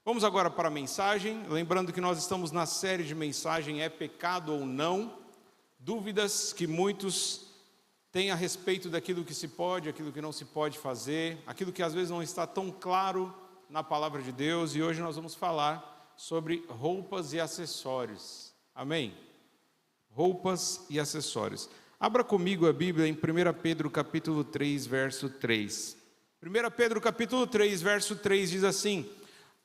Vamos agora para a mensagem, lembrando que nós estamos na série de mensagem É Pecado ou Não? Dúvidas que muitos têm a respeito daquilo que se pode, aquilo que não se pode fazer, aquilo que às vezes não está tão claro na palavra de Deus, e hoje nós vamos falar sobre roupas e acessórios. Amém? Roupas e acessórios. Abra comigo a Bíblia em 1 Pedro capítulo 3, verso 3. 1 Pedro capítulo 3, verso 3 diz assim: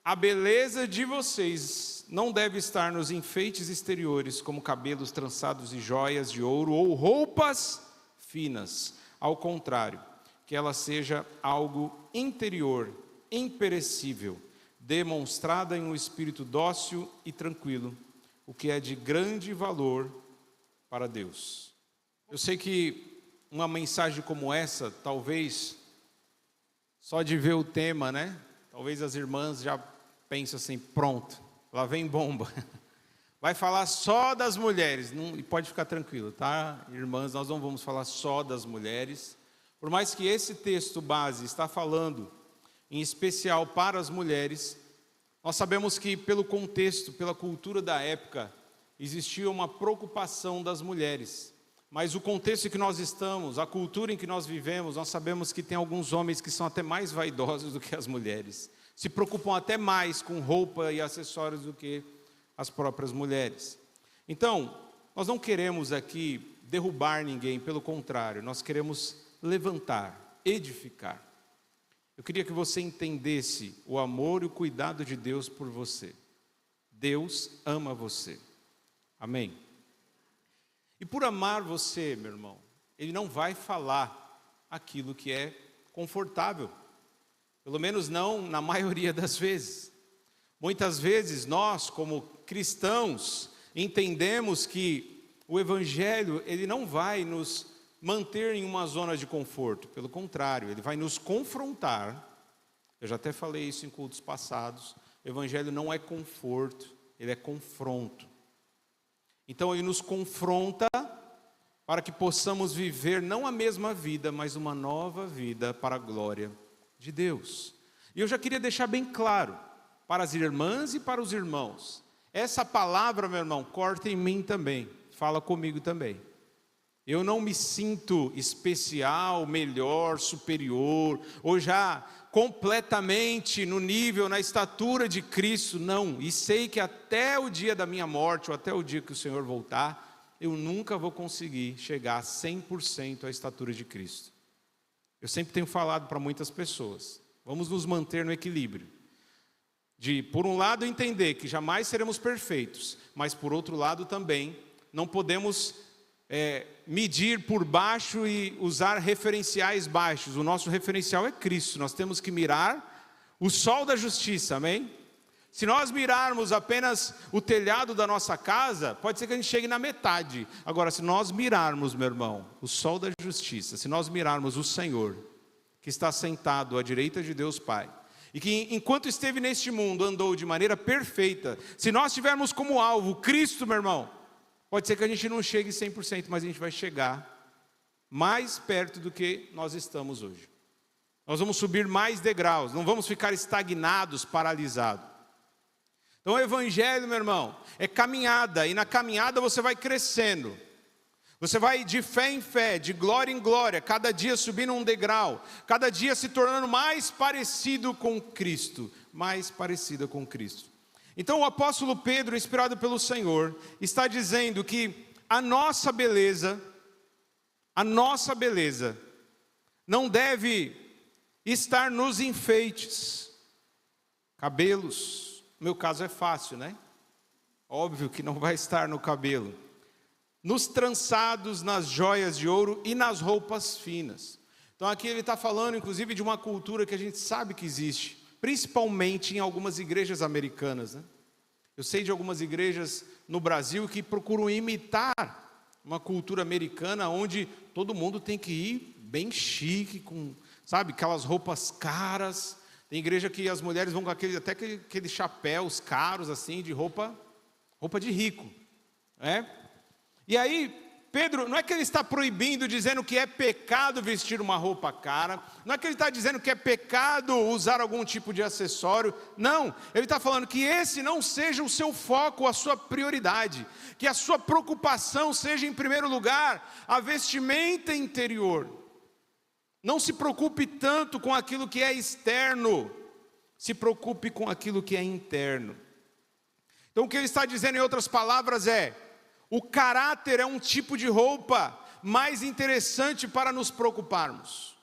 a beleza de vocês não deve estar nos enfeites exteriores, como cabelos trançados e joias de ouro ou roupas finas. Ao contrário, que ela seja algo interior, imperecível, demonstrada em um espírito dócil e tranquilo, o que é de grande valor para Deus. Eu sei que uma mensagem como essa, talvez, só de ver o tema, né? Talvez as irmãs já pensem assim, pronto, lá vem bomba. Vai falar só das mulheres, não, e pode ficar tranquilo, tá? Irmãs, nós não vamos falar só das mulheres. Por mais que esse texto base está falando, em especial para as mulheres, nós sabemos que pelo contexto, pela cultura da época, existia uma preocupação das mulheres. Mas o contexto em que nós estamos, a cultura em que nós vivemos, nós sabemos que tem alguns homens que são até mais vaidosos do que as mulheres. Se preocupam até mais com roupa e acessórios do que as próprias mulheres. Então, nós não queremos aqui derrubar ninguém, pelo contrário, nós queremos levantar, edificar. Eu queria que você entendesse o amor e o cuidado de Deus por você. Deus ama você. Amém? E por amar você, meu irmão, Ele não vai falar aquilo que é confortável. Pelo menos não na maioria das vezes. Muitas vezes nós, como cristãos, entendemos que o Evangelho, ele não vai nos manter em uma zona de conforto. Pelo contrário, ele vai nos confrontar. Eu já até falei isso em cultos passados. O Evangelho não é conforto, ele é confronto. Então ele nos confronta para que possamos viver não a mesma vida, mas uma nova vida para a glória de Deus. E eu já queria deixar bem claro para as irmãs e para os irmãos, essa palavra, meu irmão, corta em mim também, fala comigo também. Eu não me sinto especial, melhor, superior, ou já completamente no nível, na estatura de Cristo, não. E sei que até o dia da minha morte, ou até o dia que o Senhor voltar, eu nunca vou conseguir chegar a 100% à estatura de Cristo. Eu sempre tenho falado para muitas pessoas, vamos nos manter no equilíbrio. De, por um lado, entender que jamais seremos perfeitos, mas por outro lado também, não podemos medir por baixo e usar referenciais baixos. O nosso referencial é Cristo, nós temos que mirar o sol da justiça, amém? Se nós mirarmos apenas o telhado da nossa casa, pode ser que a gente chegue na metade. Agora, se nós mirarmos, meu irmão, o sol da justiça, se nós mirarmos o Senhor, que está sentado à direita de Deus Pai, e que enquanto esteve neste mundo, andou de maneira perfeita, se nós tivermos como alvo Cristo, meu irmão, pode ser que a gente não chegue 100%, mas a gente vai chegar mais perto do que nós estamos hoje. Nós vamos subir mais degraus, não vamos ficar estagnados, paralisados. Então o Evangelho, meu irmão, é caminhada, e na caminhada você vai crescendo. Você vai de fé em fé, de glória em glória, cada dia subindo um degrau, cada dia se tornando mais parecido com Cristo, mais parecida com Cristo. Então o apóstolo Pedro, inspirado pelo Senhor, está dizendo que a nossa beleza não deve estar nos enfeites, cabelos. No meu caso é fácil, né? Óbvio que não vai estar no cabelo. Nos trançados, nas joias de ouro e nas roupas finas. Então aqui ele está falando inclusive de uma cultura que a gente sabe que existe, principalmente em algumas igrejas americanas, né? Eu sei de algumas igrejas no Brasil que procuram imitar uma cultura americana, onde todo mundo tem que ir bem chique, com, sabe, aquelas roupas caras. Tem igreja que as mulheres vão com aqueles chapéus caros, assim, de roupa de rico, né? E aí, Pedro, não é que ele está proibindo, dizendo que é pecado vestir uma roupa cara, não é que ele está dizendo que é pecado usar algum tipo de acessório, não, ele está falando que esse não seja o seu foco, a sua prioridade, que a sua preocupação seja em primeiro lugar a vestimenta interior. Não se preocupe tanto com aquilo que é externo, se preocupe com aquilo que é interno. Então o que ele está dizendo em outras palavras é: o caráter é um tipo de roupa mais interessante para nos preocuparmos.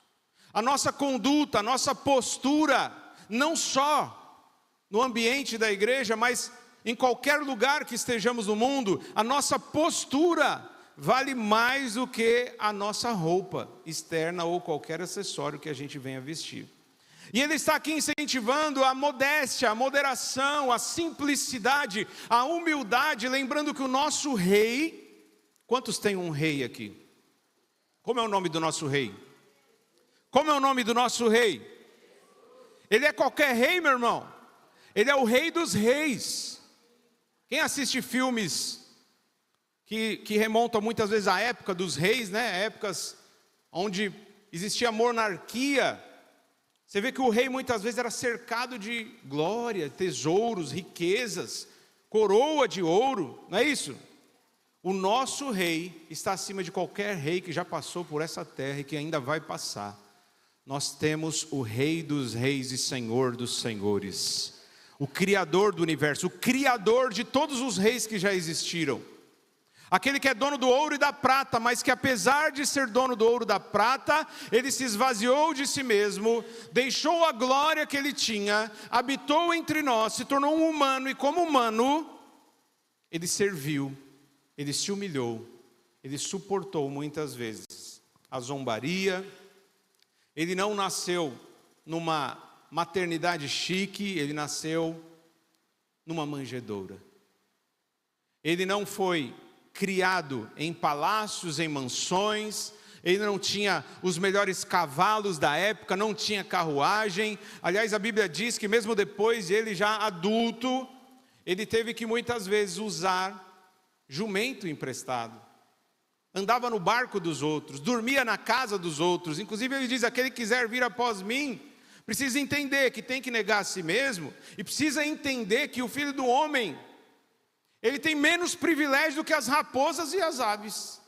A nossa conduta, a nossa postura, não só no ambiente da igreja, mas em qualquer lugar que estejamos no mundo, a nossa postura vale mais do que a nossa roupa externa ou qualquer acessório que a gente venha vestir. E ele está aqui incentivando a modéstia, a moderação, a simplicidade, a humildade, lembrando que o nosso rei, quantos tem um rei aqui? Como é o nome do nosso rei? Como é o nome do nosso rei? Ele é qualquer rei, meu irmão. Ele é o rei dos reis. Quem assiste filmes que remontam muitas vezes à época dos reis, né? Épocas onde existia monarquia, você vê que o rei muitas vezes era cercado de glória, tesouros, riquezas, coroa de ouro, não é isso? O nosso rei está acima de qualquer rei que já passou por essa terra e que ainda vai passar. Nós temos o Rei dos reis e Senhor dos senhores, o Criador do universo, o Criador de todos os reis que já existiram. Aquele que é dono do ouro e da prata, mas que apesar de ser dono do ouro e da prata, ele se esvaziou de si mesmo, deixou a glória que ele tinha, habitou entre nós, se tornou um humano e como humano, ele serviu, ele se humilhou, ele suportou muitas vezes a zombaria. Ele não nasceu numa maternidade chique, ele nasceu numa manjedoura. Ele não foi criado em palácios, em mansões, ele não tinha os melhores cavalos da época, não tinha carruagem. Aliás, a Bíblia diz que mesmo depois de ele já adulto, ele teve que muitas vezes usar jumento emprestado. Andava no barco dos outros, dormia na casa dos outros. Inclusive ele diz: aquele que quiser vir após mim, precisa entender que tem que negar a si mesmo, e precisa entender que o Filho do Homem, ele tem menos privilégio do que as raposas e as aves.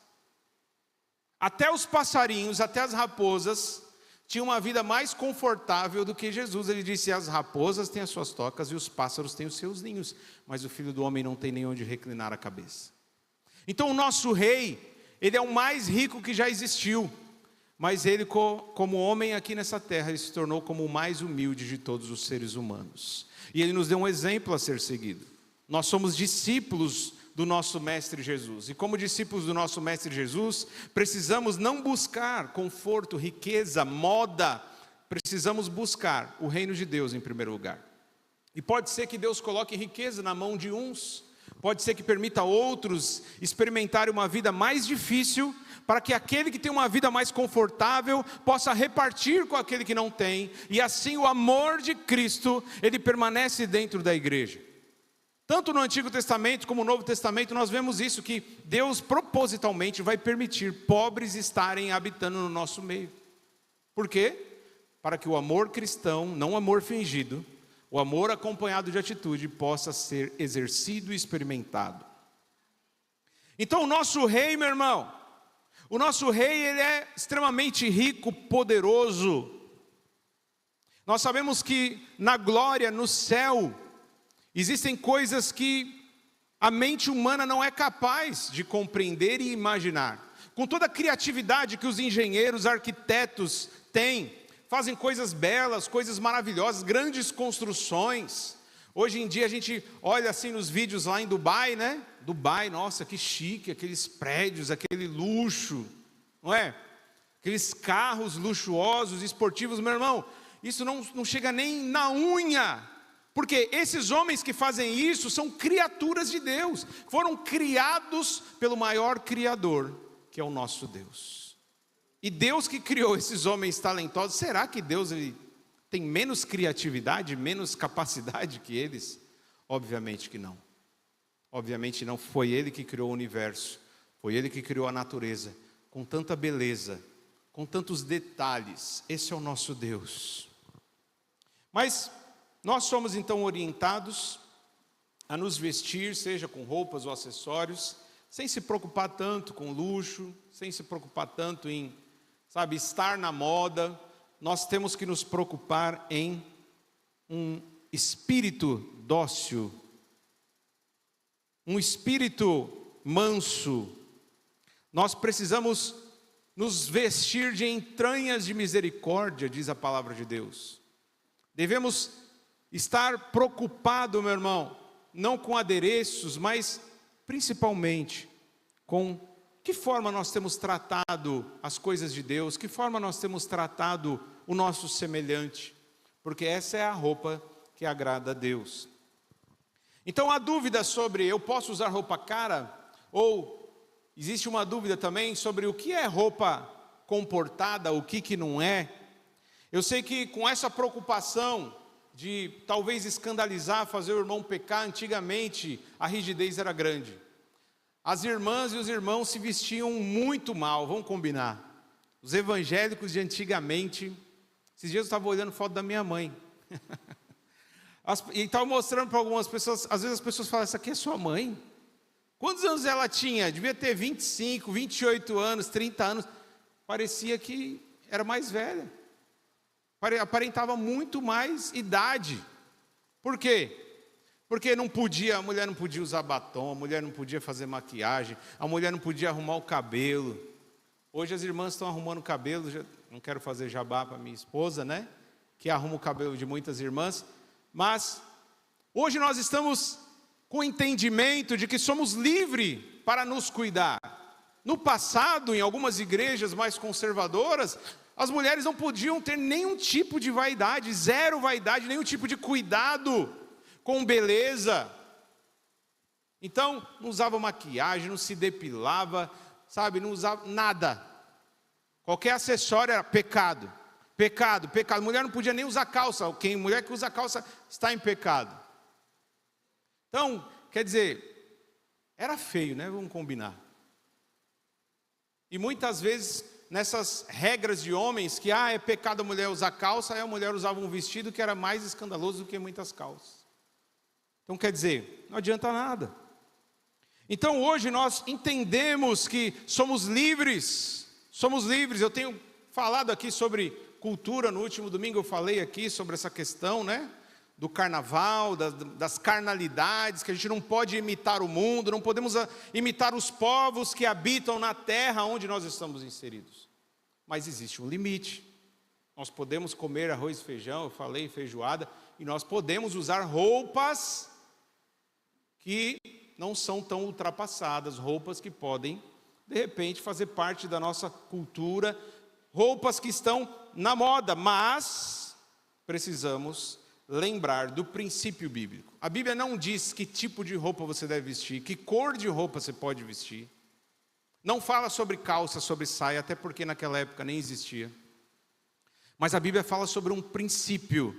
Até os passarinhos, até as raposas, tinham uma vida mais confortável do que Jesus. Ele disse: as raposas têm as suas tocas e os pássaros têm os seus ninhos, mas o Filho do Homem não tem nem onde reclinar a cabeça. Então o nosso rei, ele é o mais rico que já existiu, mas ele, como homem aqui nessa terra, ele se tornou como o mais humilde de todos os seres humanos. E ele nos deu um exemplo a ser seguido. Nós somos discípulos do nosso Mestre Jesus. E como discípulos do nosso Mestre Jesus, precisamos não buscar conforto, riqueza, moda. Precisamos buscar o reino de Deus em primeiro lugar. E pode ser que Deus coloque riqueza na mão de uns. Pode ser que permita outros experimentarem uma vida mais difícil, para que aquele que tem uma vida mais confortável possa repartir com aquele que não tem. E assim o amor de Cristo, ele permanece dentro da igreja. Tanto no Antigo Testamento como no Novo Testamento nós vemos isso, que Deus propositalmente vai permitir pobres estarem habitando no nosso meio. Por quê? Para que o amor cristão, não o amor fingido, o amor acompanhado de atitude possa ser exercido e experimentado. Então o nosso rei, meu irmão, o nosso rei, ele é extremamente rico, poderoso. Nós sabemos que na glória, no céu, existem coisas que a mente humana não é capaz de compreender e imaginar. Com toda a criatividade que os engenheiros, arquitetos têm, fazem coisas belas, coisas maravilhosas, grandes construções. Hoje em dia a gente olha assim nos vídeos lá em Dubai, né? Dubai, nossa, que chique, aqueles prédios, aquele luxo, não é? Aqueles carros luxuosos, esportivos, meu irmão, isso não chega nem na unha. Porque esses homens que fazem isso são criaturas de Deus, foram criados pelo maior Criador, que é o nosso Deus. E Deus que criou esses homens talentosos, será que Deus ele tem menos criatividade, menos capacidade que eles? Obviamente que não. Obviamente não, foi Ele que criou o universo, Foi Ele que criou a natureza, com tanta beleza, com tantos detalhes. Esse é o nosso Deus. Mas nós somos então orientados a nos vestir, seja com roupas ou acessórios, sem se preocupar tanto com luxo, sem se preocupar tanto em, estar na moda. Nós temos que nos preocupar em um espírito dócil, um espírito manso. Nós precisamos nos vestir de entranhas de misericórdia, diz a palavra de Deus. Devemos estar preocupado, meu irmão, não com adereços, mas principalmente com que forma nós temos tratado as coisas de Deus, que forma nós temos tratado o nosso semelhante, porque essa é a roupa que agrada a Deus. Então há dúvida sobre eu posso usar roupa cara, ou existe uma dúvida também sobre o que é roupa comportada, o que não é. Eu sei que com essa preocupação de talvez escandalizar, fazer o irmão pecar, antigamente a rigidez era grande. As irmãs e os irmãos se vestiam muito mal, vamos combinar. Os evangélicos de antigamente, esses dias eu estava olhando foto da minha mãe. E estava mostrando para algumas pessoas, às vezes as pessoas falam, essa aqui é sua mãe? Quantos anos ela tinha? Devia ter 25, 28 anos, 30 anos. Parecia que era mais velha. Aparentava muito mais idade. Por quê? Porque a mulher não podia usar batom, a mulher não podia fazer maquiagem, a mulher não podia arrumar o cabelo. Hoje as irmãs estão arrumando o cabelo, não quero fazer jabá para minha esposa, né? Que arruma o cabelo de muitas irmãs. Mas hoje nós estamos com o entendimento de que somos livres para nos cuidar. No passado, em algumas igrejas mais conservadoras, as mulheres não podiam ter nenhum tipo de vaidade, zero vaidade, nenhum tipo de cuidado com beleza. Então, não usava maquiagem, não se depilava, não usava nada. Qualquer acessório era pecado, pecado, pecado. Mulher não podia nem usar calça. Mulher que usa calça está em pecado. Então, quer dizer, era feio, né? Vamos combinar. E muitas vezes, nessas regras de homens, que é pecado a mulher usar calça, aí a mulher usava um vestido que era mais escandaloso do que muitas calças. Então, quer dizer, não adianta nada. Então, hoje nós entendemos que somos livres. Somos livres. Eu tenho falado aqui sobre cultura, no último domingo eu falei aqui sobre essa questão, né? Do carnaval, das carnalidades, que a gente não pode imitar o mundo, não podemos imitar os povos que habitam na terra onde nós estamos inseridos. Mas existe um limite. Nós podemos comer arroz e feijão, eu falei feijoada, e nós podemos usar roupas que não são tão ultrapassadas, roupas que podem, de repente, fazer parte da nossa cultura, roupas que estão na moda, mas precisamos lembrar do princípio bíblico. A Bíblia não diz que tipo de roupa você deve vestir, que cor de roupa você pode vestir. Não fala sobre calça, sobre saia, até porque naquela época nem existia. Mas a Bíblia fala sobre um princípio,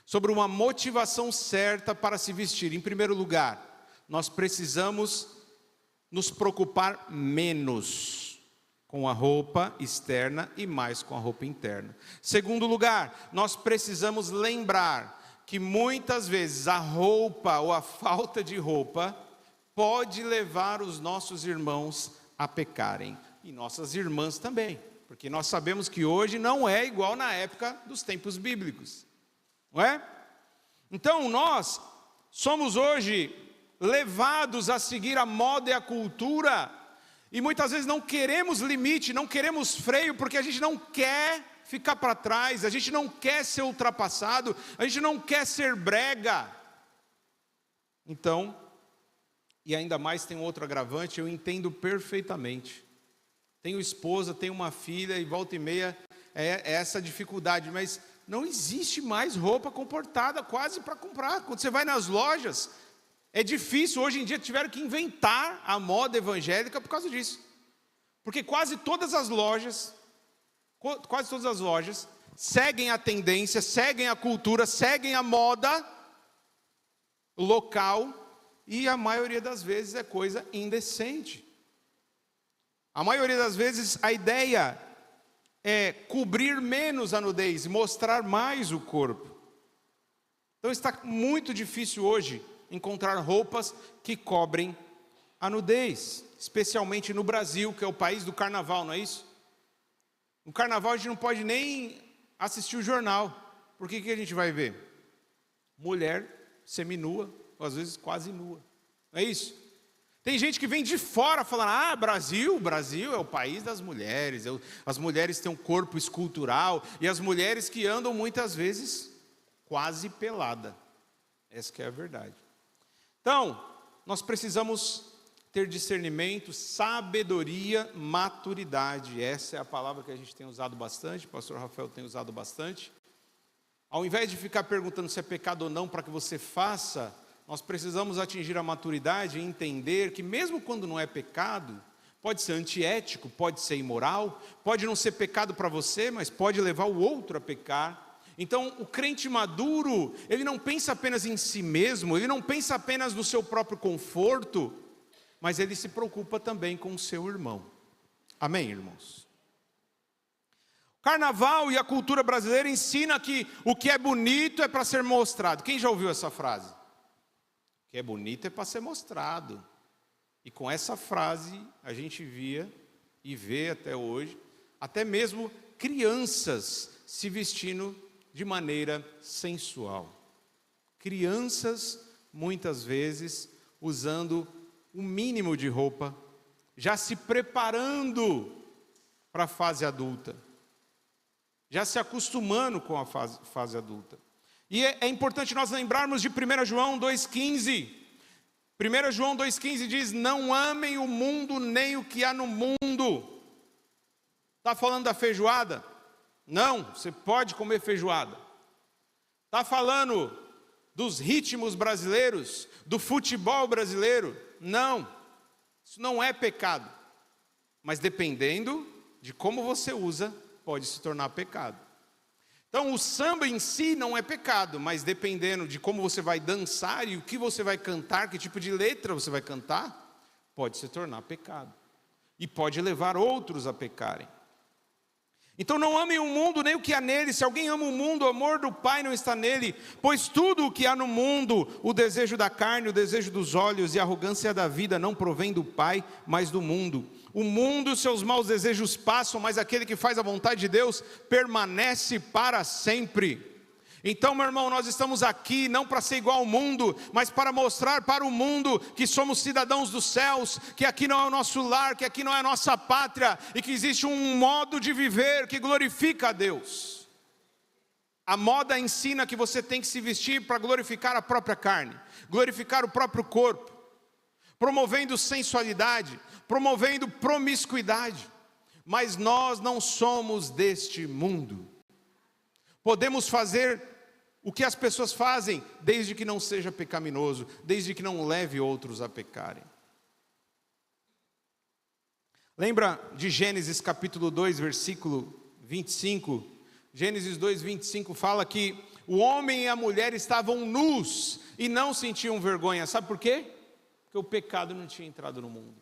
sobre uma motivação certa para se vestir. Em primeiro lugar, nós precisamos nos preocupar menos com a roupa externa e mais com a roupa interna. Segundo lugar, nós precisamos lembrar que muitas vezes a roupa ou a falta de roupa pode levar os nossos irmãos a pecarem. E nossas irmãs também. Porque nós sabemos que hoje não é igual na época dos tempos bíblicos. Não é? Então nós somos hoje levados a seguir a moda e a cultura, e muitas vezes não queremos limite, não queremos freio, porque a gente não quer ficar para trás, a gente não quer ser ultrapassado, a gente não quer ser brega. Então, e ainda mais tem um outro agravante, eu entendo perfeitamente. Tenho esposa, tenho uma filha, e volta e meia é essa dificuldade, mas não existe mais roupa comportada quase para comprar. Quando você vai nas lojas, é difícil, hoje em dia tiveram que inventar a moda evangélica por causa disso. Porque quase todas as lojas seguem a tendência, seguem a cultura, seguem a moda local, e a maioria das vezes é coisa indecente. A maioria das vezes a ideia é cobrir menos a nudez, mostrar mais o corpo. Então está muito difícil hoje encontrar roupas que cobrem a nudez, especialmente no Brasil, que é o país do carnaval, não é isso? No carnaval a gente não pode nem assistir o jornal, porque o que a gente vai ver? Mulher seminua, ou às vezes quase nua, não é isso? Tem gente que vem de fora falando, Brasil é o país das mulheres, as mulheres têm um corpo escultural, e as mulheres que andam muitas vezes quase pelada, essa que é a verdade. Então, nós precisamos ter discernimento, sabedoria, maturidade, essa é a palavra que a gente tem usado bastante, o pastor Rafael tem usado bastante. Ao invés de ficar perguntando se é pecado ou não para que você faça, nós precisamos atingir a maturidade e entender que mesmo quando não é pecado, pode ser antiético, pode ser imoral, pode não ser pecado para você, mas pode levar o outro a pecar. Então o crente maduro, ele não pensa apenas em si mesmo, ele não pensa apenas no seu próprio conforto, mas ele se preocupa também com o seu irmão. Amém, irmãos? Carnaval e a cultura brasileira ensina que o que é bonito é para ser mostrado. Quem já ouviu essa frase? O que é bonito é para ser mostrado. E com essa frase a gente via e vê até hoje, até mesmo crianças se vestindo de maneira sensual. Crianças, muitas vezes, usando o mínimo de roupa, já se preparando para a fase adulta. Já se acostumando com a fase adulta. E é importante nós lembrarmos de 1 João 2,15. 1 João 2,15 diz, não amem o mundo nem o que há no mundo. Está falando da feijoada? Não, você pode comer feijoada. Está falando dos ritmos brasileiros, do futebol brasileiro? Não, isso não é pecado. Mas dependendo de como você usa, pode se tornar pecado. Então o samba em si não é pecado, mas dependendo de como você vai dançar e o que você vai cantar, que tipo de letra você vai cantar, pode se tornar pecado. E pode levar outros a pecarem. Então não amem o mundo nem o que há nele. Se alguém ama o mundo, o amor do Pai não está nele. Pois tudo o que há no mundo, o desejo da carne, o desejo dos olhos e a arrogância da vida não provém do Pai, mas do mundo. O mundo e seus maus desejos passam, mas aquele que faz a vontade de Deus permanece para sempre. Então, meu irmão, nós estamos aqui não para ser igual ao mundo, mas para mostrar para o mundo que somos cidadãos dos céus, que aqui não é o nosso lar, que aqui não é a nossa pátria, e que existe um modo de viver que glorifica a Deus. A moda ensina que você tem que se vestir para glorificar a própria carne, glorificar o próprio corpo, promovendo sensualidade, promovendo promiscuidade. Mas nós não somos deste mundo. Podemos fazer o que as pessoas fazem, desde que não seja pecaminoso, desde que não leve outros a pecarem. Lembra de Gênesis capítulo 2, versículo 25? Gênesis 2, 25 fala que o homem e a mulher estavam nus e não sentiam vergonha. Sabe por quê? Porque o pecado não tinha entrado no mundo.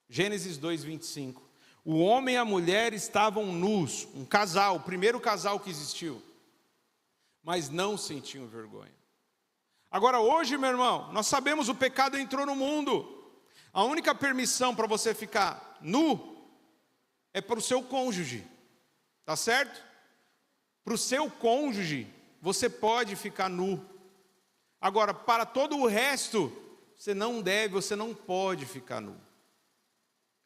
Gênesis 2, 25. O homem e a mulher estavam nus, um casal, o primeiro casal que existiu, mas não sentiam vergonha. Agora hoje, meu irmão, nós sabemos o pecado entrou no mundo. A única permissão para você ficar nu é para o seu cônjuge, tá certo? Para o seu cônjuge, você pode ficar nu. Agora, para todo o resto, você não pode ficar nu.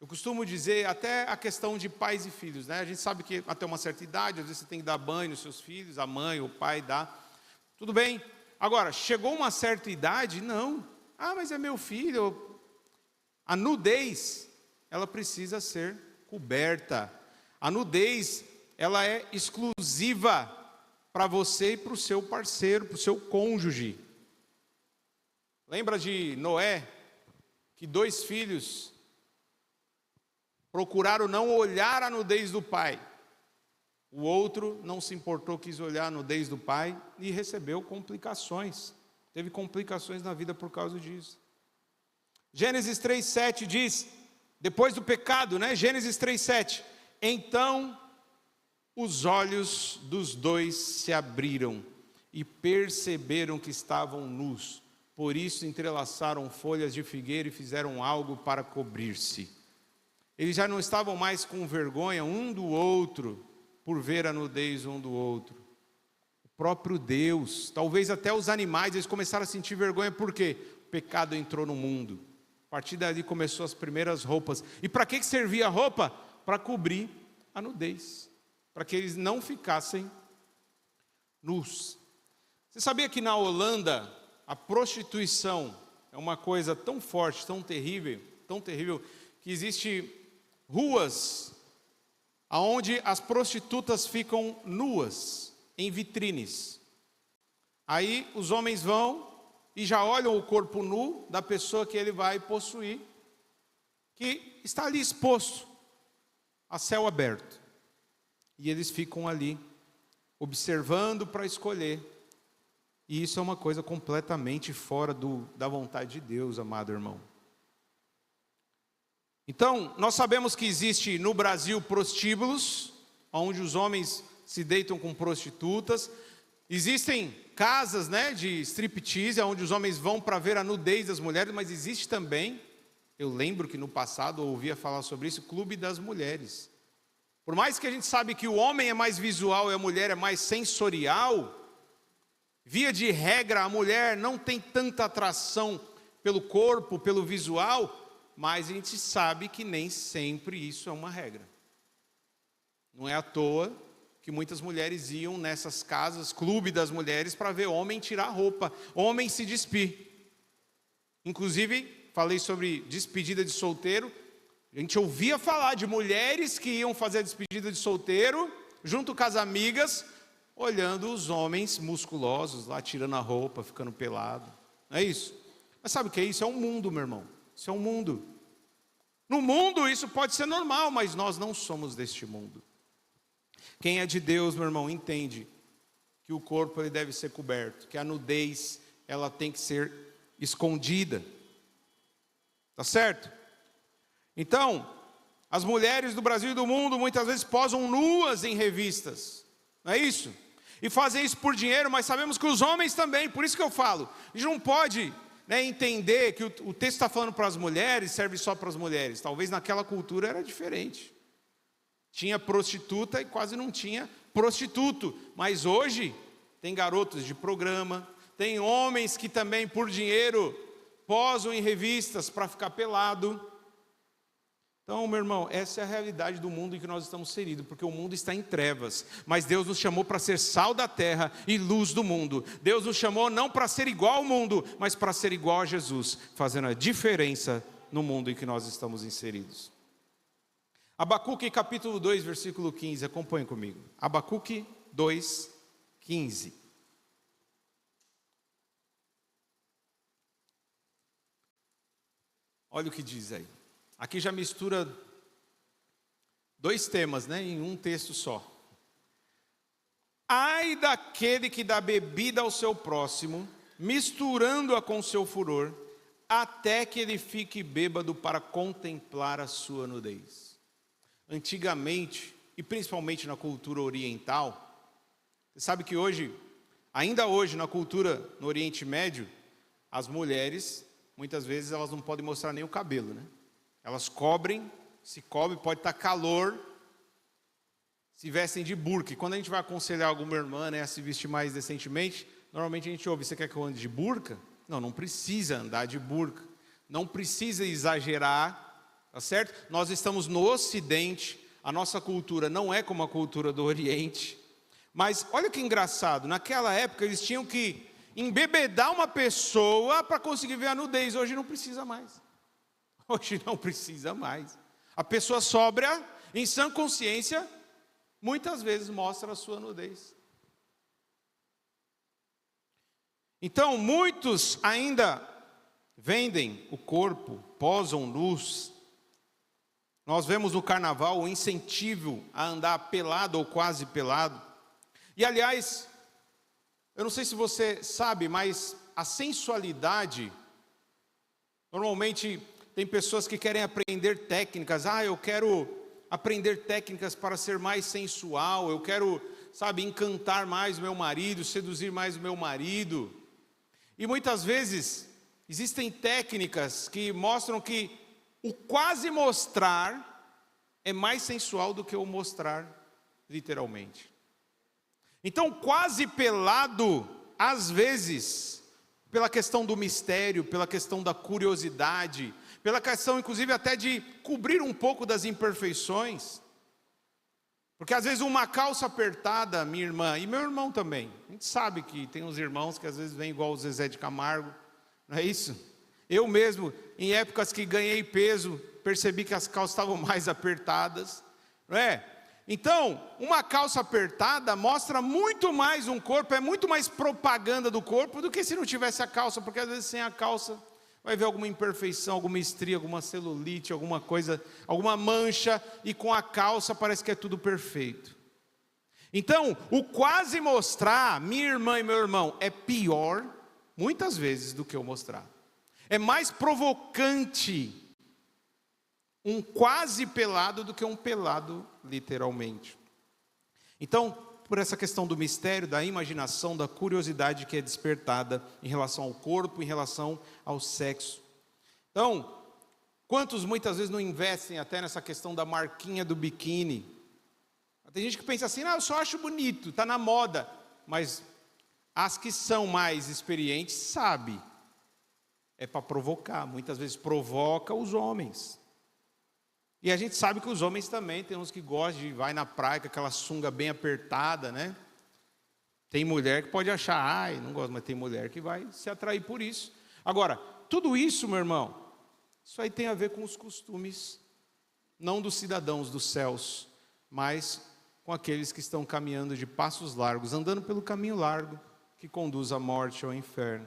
Eu costumo dizer até a questão de pais e filhos, né? A gente sabe que até uma certa idade, às vezes você tem que dar banho nos seus filhos, a mãe, o pai dá. Tudo bem. Agora, chegou uma certa idade, não. Mas é meu filho. A nudez, ela precisa ser coberta. A nudez, ela é exclusiva para você e para o seu parceiro, para o seu cônjuge. Lembra de Noé, que 2 filhos procuraram não olhar a nudez do pai. O outro não se importou, quis olhar a nudez do pai e recebeu complicações. Teve complicações na vida por causa disso. Gênesis 3:7 diz: Depois do pecado, né? Gênesis 3:7. Então os olhos dos dois se abriram e perceberam que estavam nus. Por isso entrelaçaram folhas de figueira e fizeram algo para cobrir-se. Eles já não estavam mais com vergonha um do outro, por ver a nudez um do outro. O próprio Deus, talvez até os animais, eles começaram a sentir vergonha, por quê? O pecado entrou no mundo. A partir dali começou as primeiras roupas. E para que servia a roupa? Para cobrir a nudez, para que eles não ficassem nus. Você sabia que na Holanda a prostituição é uma coisa tão forte, tão terrível, que existe ruas onde as prostitutas ficam nuas, em vitrines. Aí os homens vão e já olham o corpo nu da pessoa que ele vai possuir, que está ali exposto, a céu aberto. E eles ficam ali, observando para escolher. E isso é uma coisa completamente fora da vontade de Deus, amado irmão. Então, nós sabemos que existe no Brasil prostíbulos, onde os homens se deitam com prostitutas. Existem casas, né, de striptease, onde os homens vão para ver a nudez das mulheres, mas existe também, eu lembro que no passado eu ouvia falar sobre isso, clube das mulheres. Por mais que a gente sabe que o homem é mais visual e a mulher é mais sensorial, via de regra a mulher não tem tanta atração pelo corpo, pelo visual, mas a gente sabe que nem sempre isso é uma regra. Não é à toa que muitas mulheres iam nessas casas, clube das mulheres, para ver homem tirar roupa, homem se despir. Inclusive, falei sobre despedida de solteiro. A gente ouvia falar de mulheres que iam fazer a despedida de solteiro, junto com as amigas, olhando os homens musculosos lá, tirando a roupa, ficando pelado. Não é isso? Mas sabe o que é isso? É um mundo, meu irmão. Isso é um mundo. No mundo isso pode ser normal, mas nós não somos deste mundo. Quem é de Deus, meu irmão, entende que o corpo ele deve ser coberto, que a nudez ela tem que ser escondida. Tá certo? Então, as mulheres do Brasil e do mundo muitas vezes posam nuas em revistas. Não é isso? E fazem isso por dinheiro, mas sabemos que os homens também, por isso que eu falo, a gente não pode, né, entender que o texto está falando para as mulheres, serve só para as mulheres. Talvez naquela cultura era diferente. Tinha prostituta e quase não tinha prostituto. Mas hoje tem garotos de programa, tem homens que também por dinheiro posam em revistas para ficar pelado. Então, meu irmão, essa é a realidade do mundo em que nós estamos inseridos, porque o mundo está em trevas, mas Deus nos chamou para ser sal da terra e luz do mundo. Deus nos chamou não para ser igual ao mundo, mas para ser igual a Jesus, fazendo a diferença no mundo em que nós estamos inseridos. Abacuque capítulo 2, versículo 15, acompanhe comigo. Abacuque 2, 15. Olha o que diz aí. Aqui já mistura dois temas, né, em um texto só. Ai daquele que dá bebida ao seu próximo, misturando-a com seu furor, até que ele fique bêbado para contemplar a sua nudez. Antigamente, e principalmente na cultura oriental, você sabe que hoje, ainda hoje na cultura no Oriente Médio, as mulheres, muitas vezes elas não podem mostrar nem o cabelo, né? Elas cobrem, se cobrem, pode estar calor, se vestem de burca. E quando a gente vai aconselhar alguma irmã, né, a se vestir mais decentemente, normalmente a gente ouve, você quer que eu ande de burca? Não, não precisa andar de burca, não precisa exagerar, tá certo? Nós estamos no Ocidente, a nossa cultura não é como a cultura do Oriente. Mas olha que engraçado, naquela época eles tinham que embebedar uma pessoa para conseguir ver a nudez. Hoje não precisa mais. Hoje não precisa mais. A pessoa sóbria, em sã consciência, muitas vezes mostra a sua nudez. Então, muitos ainda vendem o corpo, posam nus. Nós vemos no carnaval o incentivo a andar pelado ou quase pelado. E aliás, eu não sei se você sabe, mas a sensualidade, normalmente tem pessoas que querem aprender técnicas. Eu quero aprender técnicas para ser mais sensual, eu quero, encantar mais o meu marido, seduzir mais o meu marido. E muitas vezes existem técnicas que mostram que o quase mostrar é mais sensual do que o mostrar literalmente. Então, quase pelado, às vezes, pela questão do mistério, pela questão da curiosidade, pela questão, inclusive, até de cobrir um pouco das imperfeições. Porque às vezes uma calça apertada, minha irmã, e meu irmão também, a gente sabe que tem uns irmãos que às vezes vêm igual o Zezé de Camargo, não é isso? Eu mesmo, em épocas que ganhei peso, percebi que as calças estavam mais apertadas, não é? Então, uma calça apertada mostra muito mais um corpo, é muito mais propaganda do corpo do que se não tivesse a calça, porque às vezes sem a calça vai ver alguma imperfeição, alguma estria, alguma celulite, alguma coisa, alguma mancha, e com a calça parece que é tudo perfeito. Então, o quase mostrar, minha irmã e meu irmão, é pior, muitas vezes, do que o mostrar. É mais provocante um quase pelado do que um pelado literalmente. Então, por essa questão do mistério, da imaginação, da curiosidade que é despertada em relação ao corpo, em relação ao sexo. Então, quantos muitas vezes não investem até nessa questão da marquinha do biquíni? Tem gente que pensa assim, eu só acho bonito, está na moda. Mas as que são mais experientes sabem. É para provocar, muitas vezes provoca os homens. E a gente sabe que os homens também, tem uns que gostam de vai na praia com aquela sunga bem apertada, né? Tem mulher que pode achar, não gosto, mas tem mulher que vai se atrair por isso. Agora, tudo isso, meu irmão, isso aí tem a ver com os costumes, não dos cidadãos dos céus, mas com aqueles que estão caminhando de passos largos, andando pelo caminho largo que conduz à morte ou ao inferno.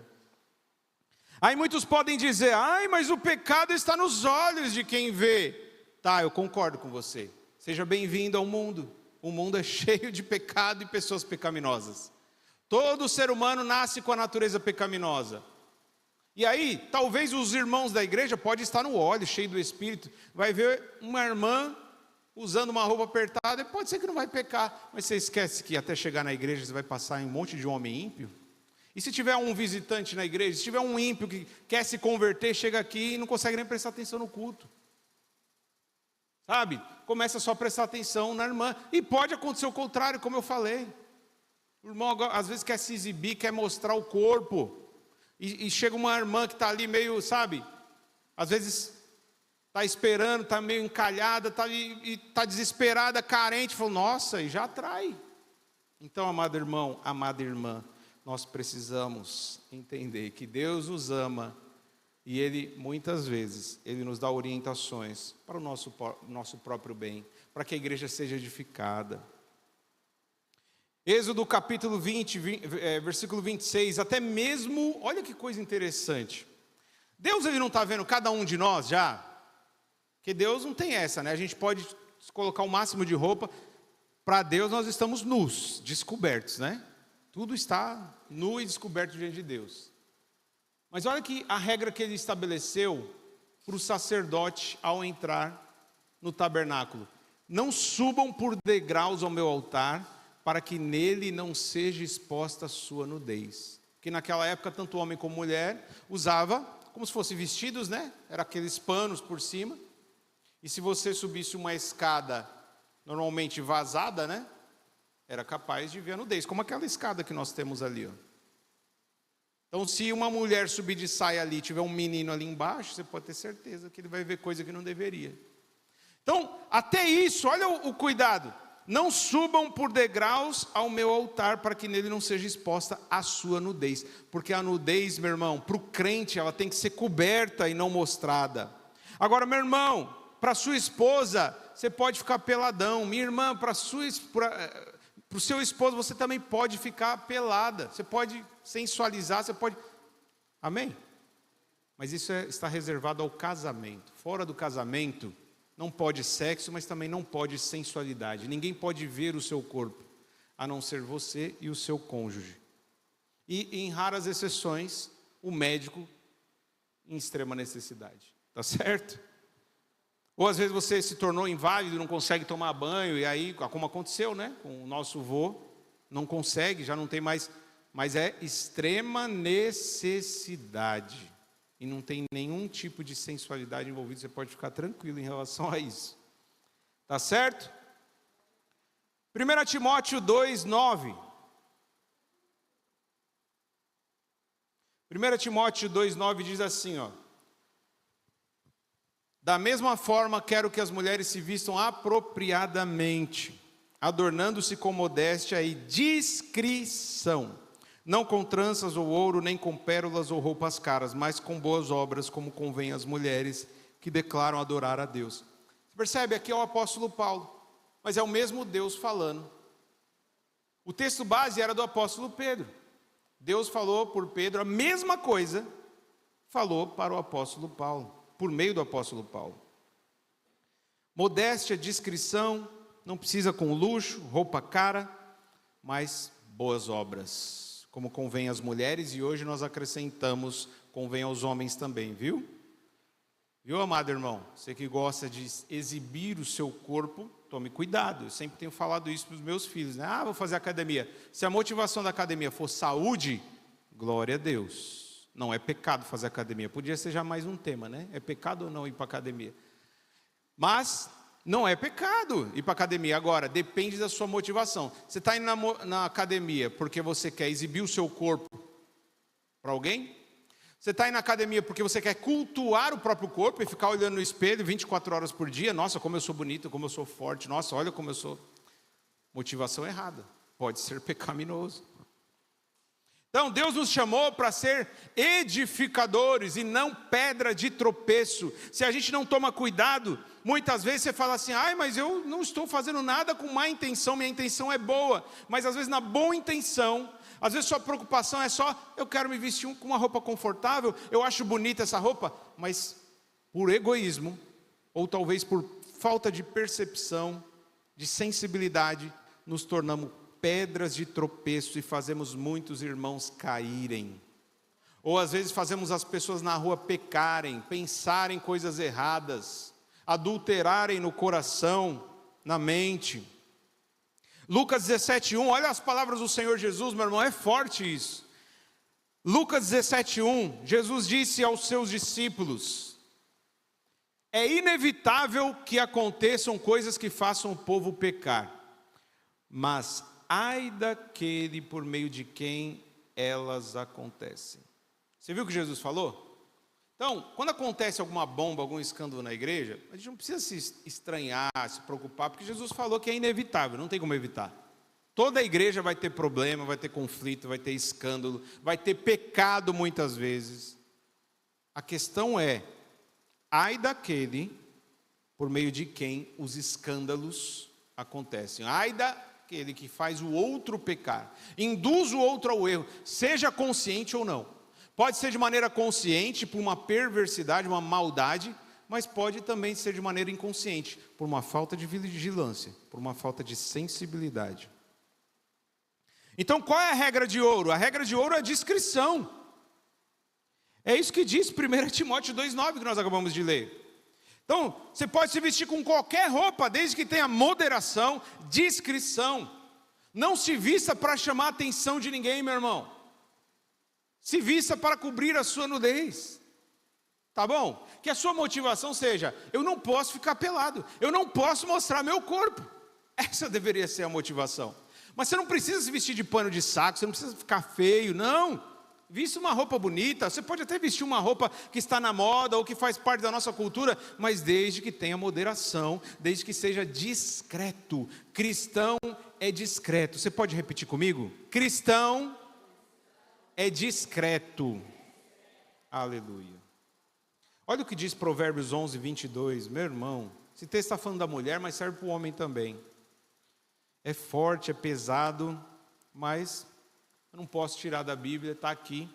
Aí muitos podem dizer, mas o pecado está nos olhos de quem vê. Tá, eu concordo com você. Seja bem-vindo ao mundo. O mundo é cheio de pecado e pessoas pecaminosas. Todo ser humano nasce com a natureza pecaminosa. E aí, talvez os irmãos da igreja podem estar no óleo, cheio do Espírito. Vai ver uma irmã usando uma roupa apertada, e pode ser que não vai pecar. Mas você esquece que até chegar na igreja você vai passar em um monte de homem ímpio? E se tiver um visitante na igreja, se tiver um ímpio que quer se converter, chega aqui e não consegue nem prestar atenção no culto? Começa só a prestar atenção na irmã. E pode acontecer o contrário, como eu falei. O irmão às vezes quer se exibir, quer mostrar o corpo. E chega uma irmã que está ali meio, às vezes está esperando, está meio encalhada, está desesperada, carente. Fala, nossa, e já atrai. Então, amado irmão, amada irmã, nós precisamos entender que Deus nos ama. E Ele, muitas vezes, Ele nos dá orientações para o nosso próprio bem, para que a igreja seja edificada. Êxodo capítulo 20, versículo 26, até mesmo, olha que coisa interessante. Deus, Ele não está vendo cada um de nós já? Porque Deus não tem essa, né? A gente pode colocar o máximo de roupa, para Deus nós estamos nus, descobertos, né? Tudo está nu e descoberto diante de Deus. Mas olha que a regra que ele estabeleceu para o sacerdote ao entrar no tabernáculo. Não subam por degraus ao meu altar, para que nele não seja exposta a sua nudez. Porque naquela época, tanto homem como mulher usava como se fossem vestidos, né? Era aqueles panos por cima. E se você subisse uma escada normalmente vazada, né? Era capaz de ver a nudez, como aquela escada que nós temos ali, ó. Então, se uma mulher subir de saia ali, tiver um menino ali embaixo, você pode ter certeza que ele vai ver coisa que não deveria. Então, até isso, olha o cuidado. Não subam por degraus ao meu altar, para que nele não seja exposta a sua nudez. Porque a nudez, meu irmão, para o crente, ela tem que ser coberta e não mostrada. Agora, meu irmão, para sua esposa, você pode ficar peladão. Minha irmã, para o seu esposo, você também pode ficar pelada. Você pode sensualizar, você pode... Amém? Mas isso está reservado ao casamento. Fora do casamento, não pode sexo, mas também não pode sensualidade. Ninguém pode ver o seu corpo, a não ser você e o seu cônjuge. E em raras exceções, o médico em extrema necessidade. tá certo? Ou às vezes você se tornou inválido, não consegue tomar banho, e aí, como aconteceu, né? Com o nosso vô, não consegue, já não tem mais, mas é extrema necessidade. E não tem nenhum tipo de sensualidade envolvida, você pode ficar tranquilo em relação a isso. Tá certo? 1 Timóteo 2:9. 1 Timóteo 2:9 diz assim, ó: da mesma forma, quero que as mulheres se vistam apropriadamente, adornando-se com modéstia e discrição, não com tranças ou ouro, nem com pérolas ou roupas caras, mas com boas obras, como convém às mulheres que declaram adorar a Deus. Você percebe? Aqui é o apóstolo Paulo, mas é o mesmo Deus falando. O texto base era do apóstolo Pedro. Deus falou por Pedro a mesma coisa, falou para o apóstolo Paulo, por meio do apóstolo Paulo. Modéstia, discrição, não precisa com luxo, roupa cara, mas boas obras, como convém às mulheres, e hoje nós acrescentamos, convém aos homens também, viu? Viu, amado irmão? Você que gosta de exibir o seu corpo, tome cuidado. Eu sempre tenho falado isso para os meus filhos, né? Vou fazer academia. Se a motivação da academia for saúde, glória a Deus. Não é pecado fazer academia. Podia ser já mais um tema, né? É pecado ou não ir para academia? Mas não é pecado ir para academia. Agora, depende da sua motivação. Você está indo na academia porque você quer exibir o seu corpo para alguém? Você está indo na academia porque você quer cultuar o próprio corpo e ficar olhando no espelho 24 horas por dia? Nossa, como eu sou bonito, como eu sou forte. Nossa, olha como eu sou. Motivação errada. Pode ser pecaminoso. Então, Deus nos chamou para ser edificadores e não pedra de tropeço. Se a gente não toma cuidado, muitas vezes você fala assim, mas eu não estou fazendo nada com má intenção, minha intenção é boa. Mas às vezes na boa intenção, às vezes sua preocupação é só, eu quero me vestir com uma roupa confortável, eu acho bonita essa roupa, mas por egoísmo, ou talvez por falta de percepção, de sensibilidade, nos tornamos pedras de tropeço e fazemos muitos irmãos caírem. Ou às vezes fazemos as pessoas na rua pecarem, pensarem coisas erradas, adulterarem no coração, na mente. Lucas 17:1, olha as palavras do Senhor Jesus, meu irmão, é forte isso. Lucas 17:1, Jesus disse aos seus discípulos: é inevitável que aconteçam coisas que façam o povo pecar, mas ai daquele por meio de quem elas acontecem. Você viu o que Jesus falou? Então, quando acontece alguma bomba, algum escândalo na igreja, a gente não precisa se estranhar, se preocupar, porque Jesus falou que é inevitável, não tem como evitar. Toda a igreja vai ter problema, vai ter conflito, vai ter escândalo, vai ter pecado muitas vezes. A questão é, ai daquele por meio de quem os escândalos acontecem. Ai daquele que faz o outro pecar, induz o outro ao erro, seja consciente ou não. Pode ser de maneira consciente, por uma perversidade, uma maldade, mas pode também ser de maneira inconsciente, por uma falta de vigilância, por uma falta de sensibilidade. Então, qual é a regra de ouro? A regra de ouro é a discrição. É isso que diz 1 Timóteo 2,9, que nós acabamos de ler. Então, você pode se vestir com qualquer roupa, desde que tenha moderação, discrição. Não se vista para chamar a atenção de ninguém, meu irmão. Se vista para cobrir a sua nudez. Tá bom? Que a sua motivação seja, eu não posso ficar pelado, eu não posso mostrar meu corpo. Essa deveria ser a motivação. Mas você não precisa se vestir de pano de saco, você não precisa ficar feio, não. Vista uma roupa bonita, você pode até vestir uma roupa que está na moda ou que faz parte da nossa cultura, mas desde que tenha moderação, desde que seja discreto. Cristão é discreto. Você pode repetir comigo? Cristão é discreto. Aleluia. Olha o que diz Provérbios 11:22, meu irmão. Esse texto está falando da mulher, mas serve para o homem também. É forte, é pesado, mas eu não posso tirar da Bíblia, está aqui.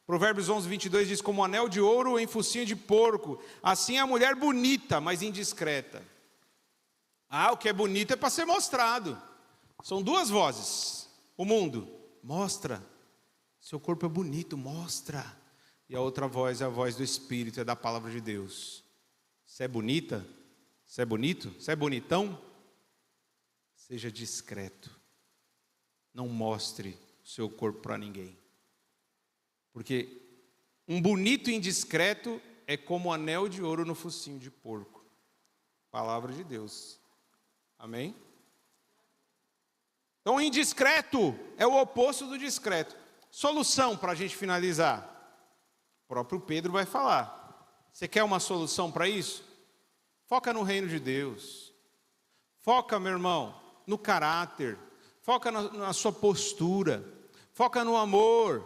Provérbios 11:22 diz, como anel de ouro em focinho de porco, assim é a mulher bonita, mas indiscreta. O que é bonito é para ser mostrado. São duas vozes. O mundo mostra. Seu corpo é bonito, mostra. E a outra voz é a voz do Espírito, é da palavra de Deus. Você é bonita? Você é bonito? Você é bonitão? Seja discreto. Não mostre o seu corpo para ninguém. Porque um bonito indiscreto é como um anel de ouro no focinho de porco. Palavra de Deus. Amém? Então, indiscreto é o oposto do discreto. Solução para a gente finalizar. O próprio Pedro vai falar. Você quer uma solução para isso? Foca no reino de Deus. Foca, meu irmão, no caráter. Foca na sua postura. Foca no amor.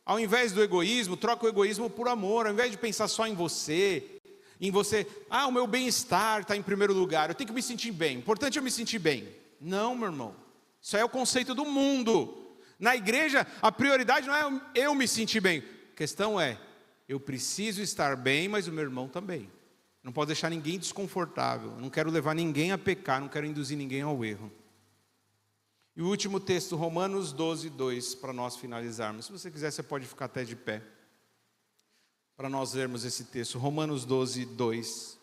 Ao invés do egoísmo, troca o egoísmo por amor. Ao invés de pensar só em você, o meu bem-estar está em primeiro lugar, eu tenho que me sentir bem, importante é eu me sentir bem. Não, meu irmão, isso é o conceito do mundo. Na igreja, a prioridade não é eu me sentir bem. A questão é, eu preciso estar bem, mas o meu irmão também. Não posso deixar ninguém desconfortável, eu não quero levar ninguém a pecar, não quero induzir ninguém ao erro. E o último texto, Romanos 12, 2, para nós finalizarmos. Se você quiser, você pode ficar até de pé, para nós lermos esse texto. Romanos 12, 2.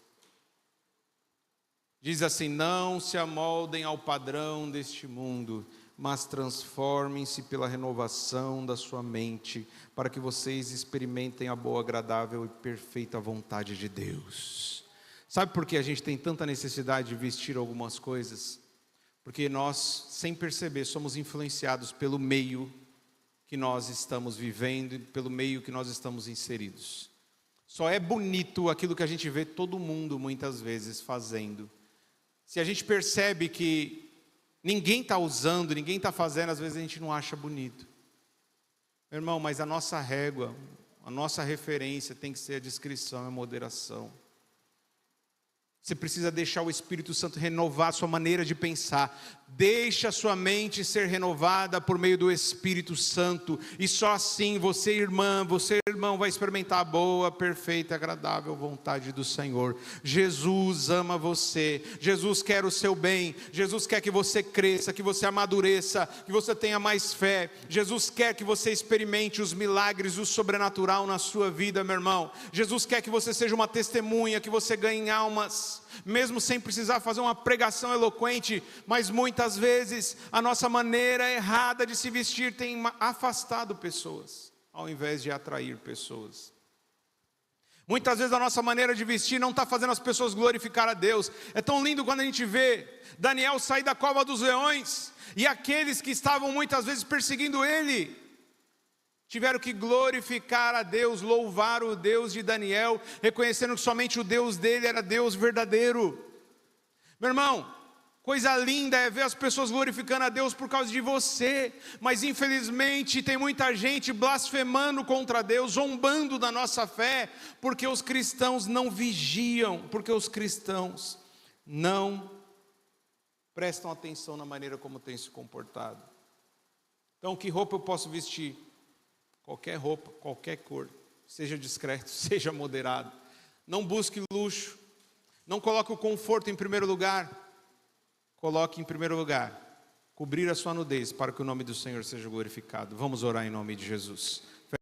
Diz assim: não se amoldem ao padrão deste mundo, mas transformem-se pela renovação da sua mente, para que vocês experimentem a boa, agradável e perfeita vontade de Deus. Sabe por que a gente tem tanta necessidade de vestir algumas coisas? Porque nós, sem perceber, somos influenciados pelo meio que nós estamos vivendo e pelo meio que nós estamos inseridos. Só é bonito aquilo que a gente vê todo mundo muitas vezes fazendo. Se a gente percebe que ninguém está usando, ninguém está fazendo, às vezes a gente não acha bonito. Meu irmão, mas a nossa régua, a nossa referência tem que ser a discrição e a moderação. Você precisa deixar o Espírito Santo renovar a sua maneira de pensar. Deixa a sua mente ser renovada por meio do Espírito Santo. E só assim você, irmão, vai experimentar a boa, perfeita e agradável vontade do Senhor. Jesus ama você. Jesus quer o seu bem. Jesus quer que você cresça, que você amadureça, que você tenha mais fé. Jesus quer que você experimente os milagres, o sobrenatural na sua vida, meu irmão. Jesus quer que você seja uma testemunha, que você ganhe almas, mesmo sem precisar fazer uma pregação eloquente, mas muitas vezes a nossa maneira errada de se vestir tem afastado pessoas, ao invés de atrair pessoas. Muitas vezes a nossa maneira de vestir não está fazendo as pessoas glorificar a Deus. É tão lindo quando a gente vê Daniel sair da cova dos leões, e aqueles que estavam muitas vezes perseguindo ele, tiveram que glorificar a Deus, louvar o Deus de Daniel, reconhecendo que somente o Deus dele era Deus verdadeiro. Meu irmão, coisa linda é ver as pessoas glorificando a Deus por causa de você, mas infelizmente tem muita gente blasfemando contra Deus, zombando da nossa fé, porque os cristãos não vigiam, porque os cristãos não prestam atenção na maneira como têm se comportado. Então, que roupa eu posso vestir? Qualquer roupa, qualquer cor, seja discreto, seja moderado. Não busque luxo, não coloque o conforto em primeiro lugar. Coloque em primeiro lugar cobrir a sua nudez, para que o nome do Senhor seja glorificado. Vamos orar em nome de Jesus.